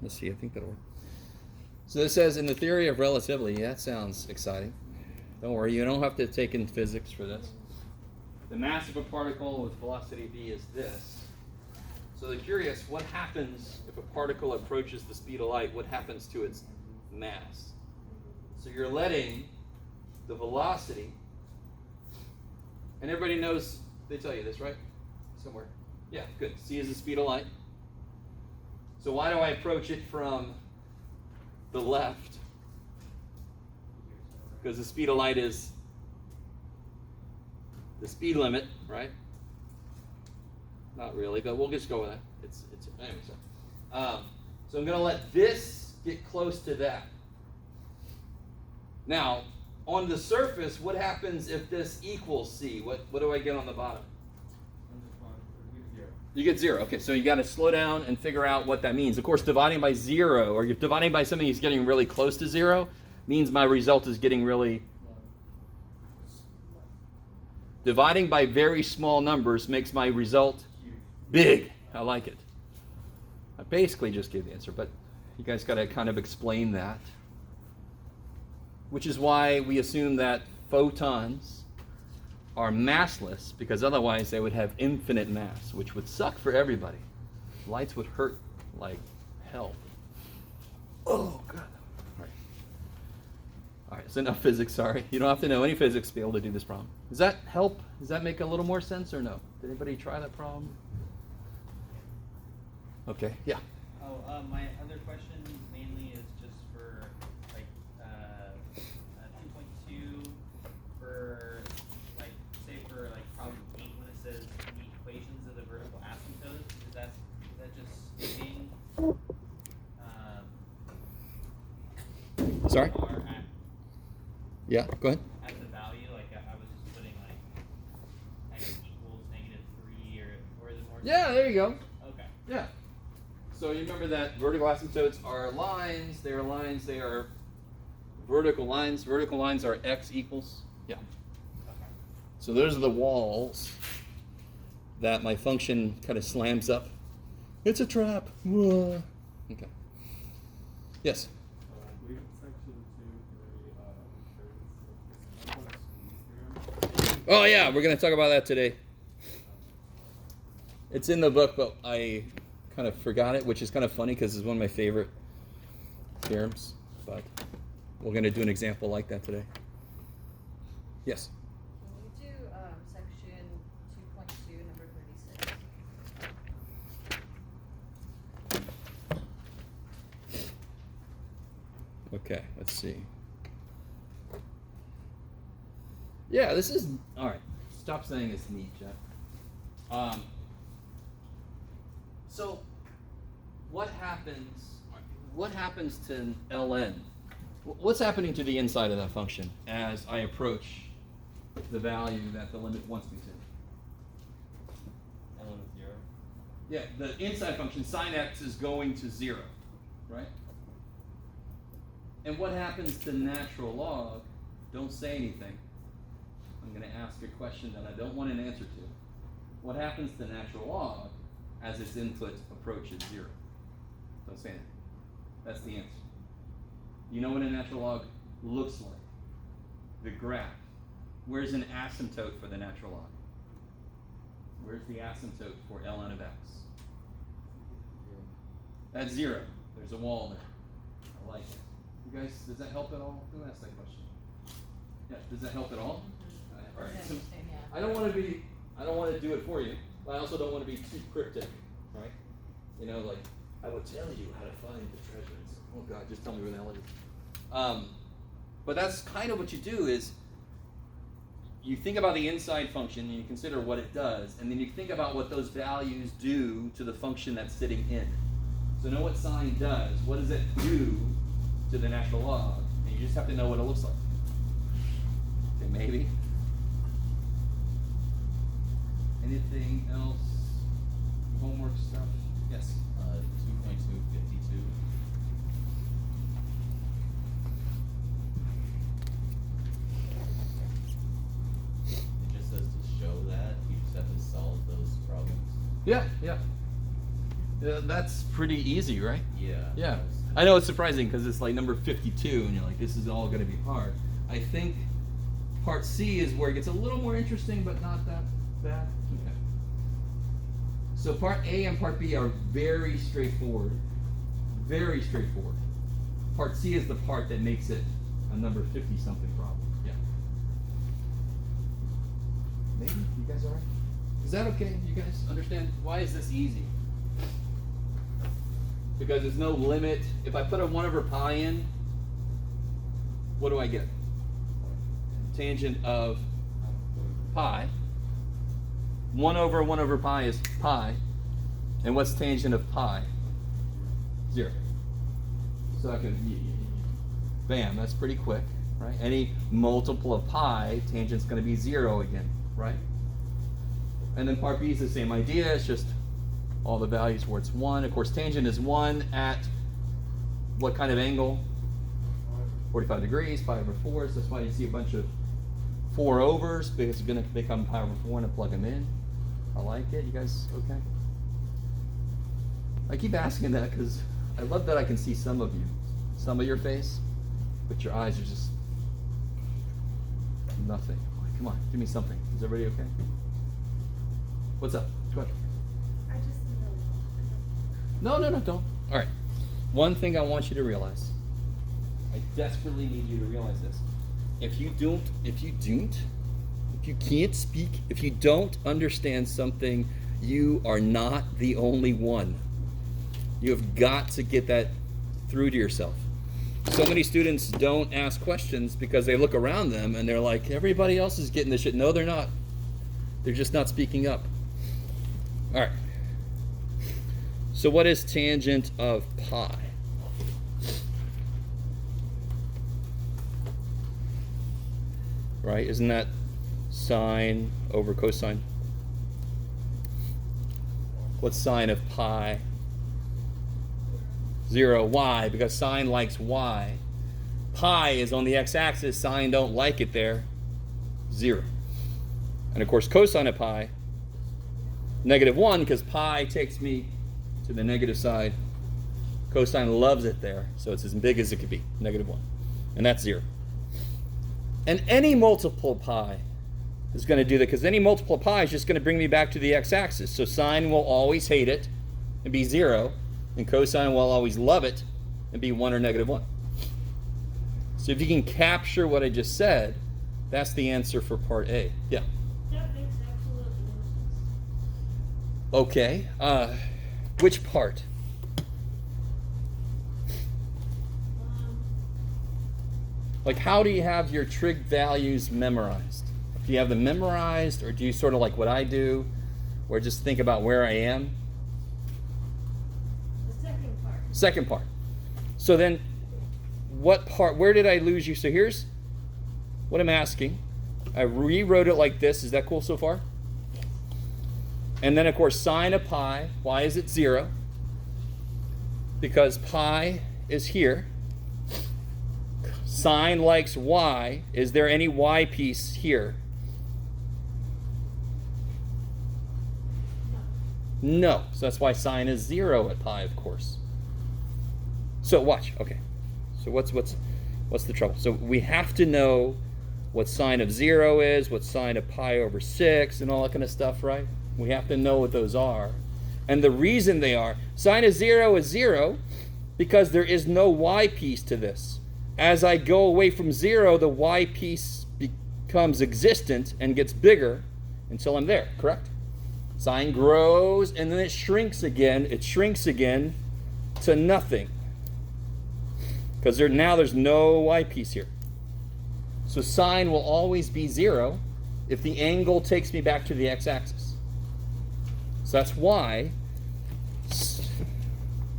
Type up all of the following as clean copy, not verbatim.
Let's see, I think that'll work. So this says, in the theory of relativity, that sounds exciting. Don't worry, you don't have to take in physics for this. The mass of a particle with velocity v is this. So they're curious, what happens if a particle approaches the speed of light? What happens to its mass? So you're letting the velocity, and everybody knows, they tell you this, right? Somewhere. Yeah, good. C is the speed of light. So why do I approach it from the left? Because the speed of light is the speed limit, right? Not really, but we'll just go with that. It's anyway. So I'm going to let this get close to that. Now, on the surface, what happens if this equals c? What do I get on the bottom? You get 0. Okay, so you got to slow down and figure out what that means. Of course, dividing by 0, or you're dividing by something that's getting really close to 0, means my result is getting really... Dividing by very small numbers makes my result big. I like it. I basically just gave the answer, but you guys got to kind of explain that. Which is why we assume that photons are massless, because otherwise they would have infinite mass, which would suck for everybody. Lights would hurt like hell. Oh, God. All right, so enough physics, sorry. You don't have to know any physics to be able to do this problem. Does that help? Does that make a little more sense or no? Did anybody try that problem? Okay, yeah. Oh, my other question mainly is just for like 2.2 for like say for like problem 8 when it says the equations of the vertical asymptotes. Is that just stating Sorry? R at, Yeah, go ahead. at the value? Like I was just putting like x equals -3 or is it more? Yeah, there you go. Okay. Yeah. So you remember that vertical asymptotes are lines. They are lines. They are vertical lines. Vertical lines are x equals. Yeah. Okay. So those are the walls that my function kind of slams up. It's a trap. Whoa. Okay. Yes. Oh yeah, we're going to talk about that today. It's in the book, but I kind of forgot it, which is kind of funny because it's one of my favorite theorems. But we're going to do an example like that today. Yes? Can you do section 2.2, number 36? Okay, let's see. Yeah, this is... All right, stop saying it's neat, Jeff. So, what happens to ln? What's happening to the inside of that function as I approach the value that the limit wants me to? ln of 0. Yeah, the inside function, sine x, is going to 0, right? And what happens to natural log? Don't say anything. I'm going to ask a question that I don't want an answer to. What happens to natural log as its input approaches 0? Don't say anything. That's the answer. You know what a natural log looks like? The graph. Where's an asymptote for the natural log? Where's the asymptote for ln of x? At 0. There's a wall there. I like it. You guys, does that help at all? Who asked that question? Yeah, does that help at all? All right. So I don't want to do it for you, but I also don't want to be too cryptic, right? You know, like, I will tell you how to find the treasures. Oh God, just tell me where the hell it is. But that's kind of what you do is you think about the inside function and you consider what it does, and then you think about what those values do to the function that's sitting in. So know what sine does. What does it do to the natural log? And you just have to know what it looks like. Okay, maybe. Anything else? Homework stuff? Yes. 2.252. just says to show that you just have to solve those problems. Yeah, yeah. That's pretty easy, right? Yeah. Yeah. I know it's surprising because it's like number 52 and you're like, this is all going to be hard. I think part C is where it gets a little more interesting, but not that bad. Okay. So part A and part B are very straightforward. Very straightforward. Part C is the part that makes it a number 50-something problem. Yeah. Maybe? You guys all right? Is that okay? You guys understand? Why is this easy? Because there's no limit. If I put a 1 over pi in, what do I get? Tangent of pi. 1 over pi is pi. And what's tangent of pi? 0. So I can, bam, that's pretty quick, right? Any multiple of pi, tangent's going to be 0 again, right? And then part B is the same idea. It's just all the values where it's 1. Of course, tangent is 1 at what kind of angle? 45 degrees, pi over 4. So that's why you see a bunch of 4 overs, because it's going to become pi over 4 and I plug them in. I like it. You guys okay? I keep asking that because I love that I can see some of you, some of your face, but your eyes are just nothing. Come on, give me something. Is everybody okay? What's up? Go ahead. I just No, don't. All right. One thing I want you to realize. I desperately need you to realize this. If you can't speak, if you don't understand something, you are not the only one. You have got to get that through to yourself. So many students don't ask questions because they look around them and they're like, everybody else is getting this shit. No, they're not. They're just not speaking up. All right. So what is tangent of pi? Right? Isn't that sine over cosine? What's sine of pi? 0. Why? Because sine likes y. Pi is on the x-axis. Sine don't like it there. 0. And of course, cosine of pi, -1, because pi takes me to the negative side. Cosine loves it there, so it's as big as it could be, -1. And that's 0. And any multiple pi is going to do that, because any multiple pi is just going to bring me back to the x-axis. So sine will always hate it and be 0, and cosine will always love it and be 1 or -1. So if you can capture what I just said, that's the answer for part A. Yeah? That makes absolutely no sense. Okay. Which part? Like, how do you have your trig values memorized? Do you have them memorized, or do you sort of like what I do, or just think about where I am? The second part. Second part. So then, what part, where did I lose you? So here's what I'm asking. I rewrote it like this. Is that cool so far? And then, of course, sine of pi. Why is it 0? Because pi is here. Sine likes y. Is there any y piece here? No. So that's why sine is 0 at pi, of course. So watch. Okay. So what's the trouble? So we have to know what sine of 0 is, what sine of pi over 6, and all that kind of stuff, right? We have to know what those are. And the reason they are, sine of 0 is 0 because there is no y piece to this. As I go away from 0, the y piece becomes existent and gets bigger until I'm there, correct? Sine grows and then it shrinks again. It shrinks again to nothing. Because now there's no y piece here. So sine will always be 0 if the angle takes me back to the x-axis. So that's why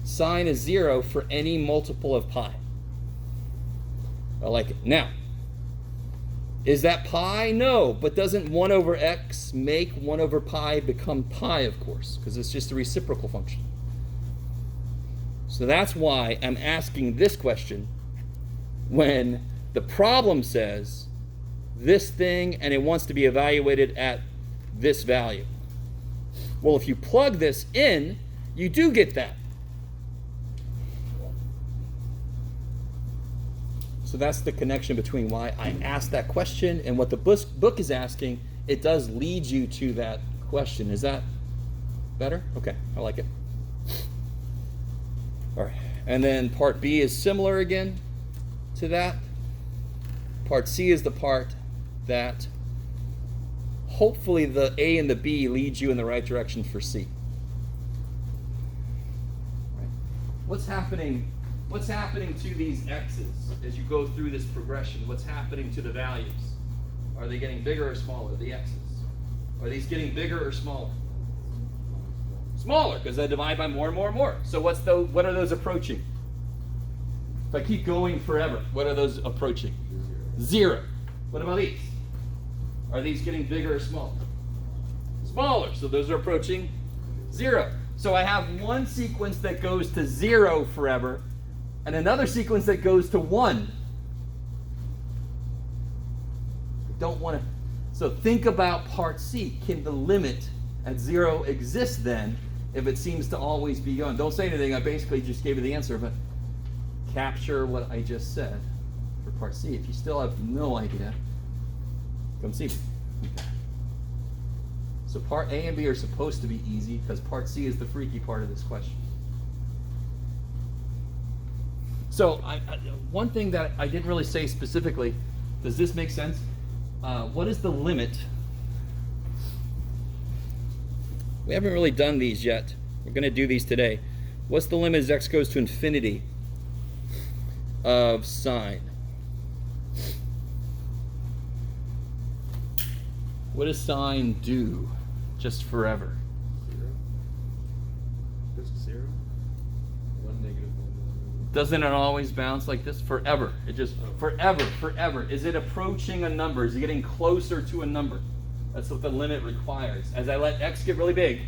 sine is 0 for any multiple of pi. I like it. Now, is that pi? No, but doesn't 1 over x make 1 over pi become pi, of course, because it's just a reciprocal function. So that's why I'm asking this question when the problem says this thing and it wants to be evaluated at this value. Well, if you plug this in, you do get that. So that's the connection between why I asked that question and what the book is asking. It does lead you to that question. Is that better? Okay, I like it. All right, and then part B is similar again to that. Part C is the part that hopefully the A and the B lead you in the right direction for C. Right. What's happening to these x's as you go through this progression? What's happening to the values? Are they getting bigger or smaller, the x's? Are these getting bigger or smaller? Smaller, because I divide by more and more and more. So what are those approaching? If I keep going forever, what are those approaching? 0. What about these? Are these getting bigger or smaller? Smaller, so those are approaching 0. So I have one sequence that goes to 0 forever, and another sequence that goes to 1. I don't want to. So think about part C. Can the limit at 0 exist then if it seems to always be going? Don't say anything. I basically just gave you the answer, but capture what I just said for part C. If you still have no idea, come see me. Okay. So part A and B are supposed to be easy because part C is the freaky part of this question. So one thing that I didn't really say specifically, does this make sense? What is the limit? We haven't really done these yet. We're going to do these today. What's the limit as x goes to infinity of sine? What does sine do just forever? 0. Just 0. 1 negative 1. Doesn't it always bounce like this? Forever. It just forever. Is it approaching a number? Is it getting closer to a number? That's what the limit requires. As I let x get really big,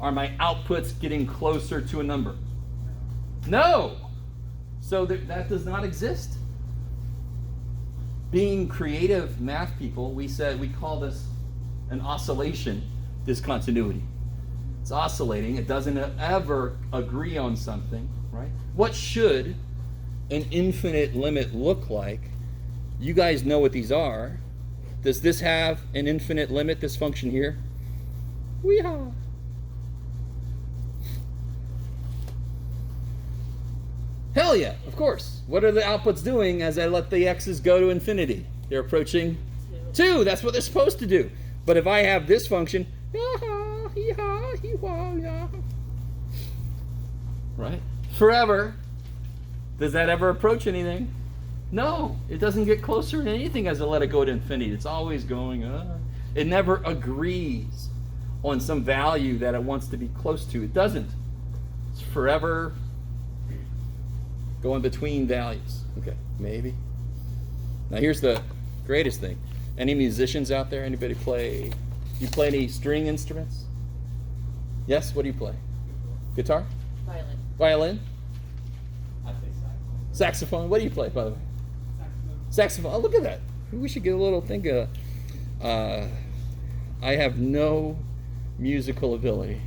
are my outputs getting closer to a number? No. So that does not exist. Being creative math people, we call this an oscillation discontinuity. It's oscillating. It doesn't ever agree on something, right? What should an infinite limit look like? You guys know what these are. Does this have an infinite limit, this function here? Weehaw. Hell yeah, of course. What are the outputs doing as I let the x's go to infinity? They're approaching 2. That's what they're supposed to do. But if I have this function, right? Forever, does that ever approach anything? No, it doesn't get closer to anything as I let it go to infinity. It's always going It never agrees on some value that it wants to be close to. It doesn't. It's forever going between values. Okay, maybe. Now here's the greatest thing. Any musicians out there? Anybody play? You play any string instruments? Yes? What do you play? Guitar? Violin. Violin? I play saxophone. Saxophone? What do you play, by the way? Saxophone. Oh, look at that. We should get a little thing. I have no musical ability.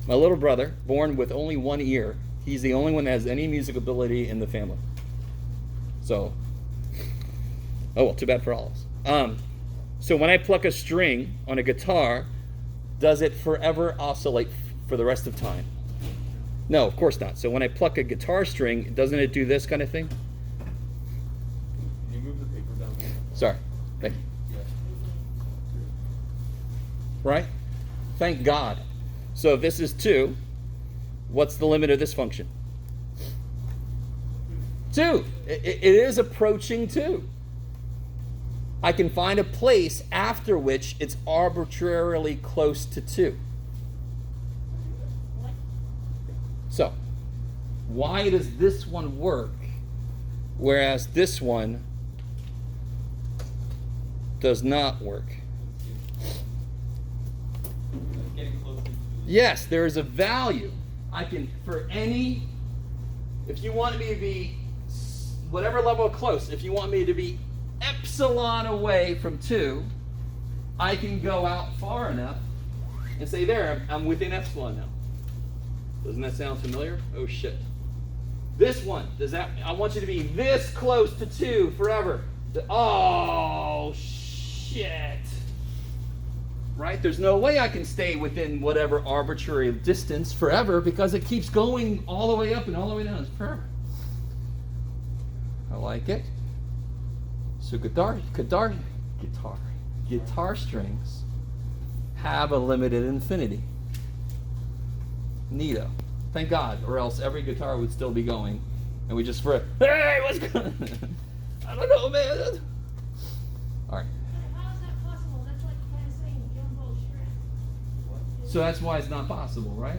My little brother, born with only one ear, he's the only one that has any music ability in the family. So, oh well, too bad for all of us. So when I pluck a string on a guitar, does it forever oscillate for the rest of time? No, of course not. So when I pluck a guitar string, doesn't it do this kind of thing? Can you move the paper down there? Sorry. Thank you. Yeah. Right? Thank God. So if this is 2, what's the limit of this function? 2. It is approaching 2. I can find a place after which it's arbitrarily close to 2. So, why does this one work, whereas this one does not work? Getting closer to Yes, there is a value. I can, for any, if you want me to be whatever level close, if you want me to be epsilon away from 2, I can go out far enough and say, there, I'm within epsilon now. Doesn't that sound familiar? Oh shit. This one, I want you to be this close to 2 forever. Oh shit. Right? There's no way I can stay within whatever arbitrary distance forever because it keeps going all the way up and all the way down. It's forever. I like it. So guitar strings have a limited infinity. Neato. Thank God, or else every guitar would still be going, and we just hey, what's going on? I don't know, man. All right. How is that possible? That's like kind of saying jumbo shrimp. So that's why it's not possible, right?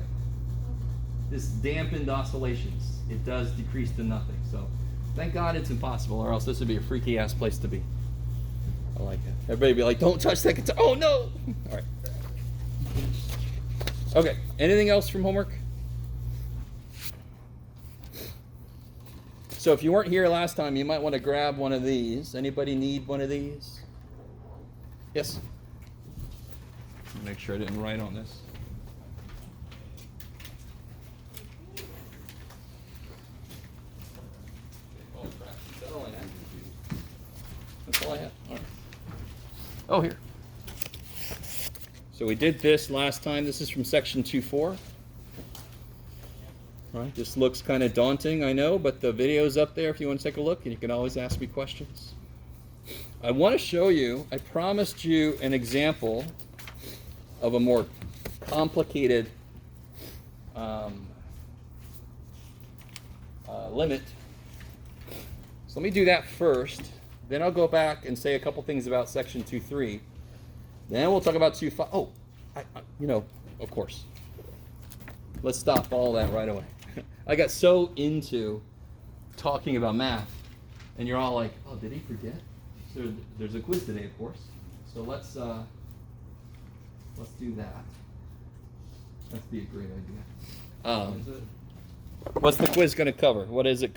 This dampened oscillations, it does decrease to nothing. So thank God it's impossible, or else this would be a freaky ass place to be. I like it. Everybody be like, don't touch that guitar. Oh no! All right. Okay. Anything else from homework? So if you weren't here last time, you might want to grab one of these. Anybody need one of these? Yes? Make sure I didn't write on this. Oh, crap. Is that all I had? That's all I had. All right. Oh, here. So we did this last time. This is from section 2.4. Right, this looks kind of daunting, I know, but the video's up there if you want to take a look, and you can always ask me questions. I want to show you, I promised you an example of a more complicated limit. So let me do that first, then I'll go back and say a couple things about section 2.3. Then we'll talk about 2.5. Oh, of course. Let's stop all that right away. I got so into talking about math, and you're all like, oh, did he forget? So there's a quiz today, of course. So let's do that. That'd be a great idea. What's the quiz going to cover? What is it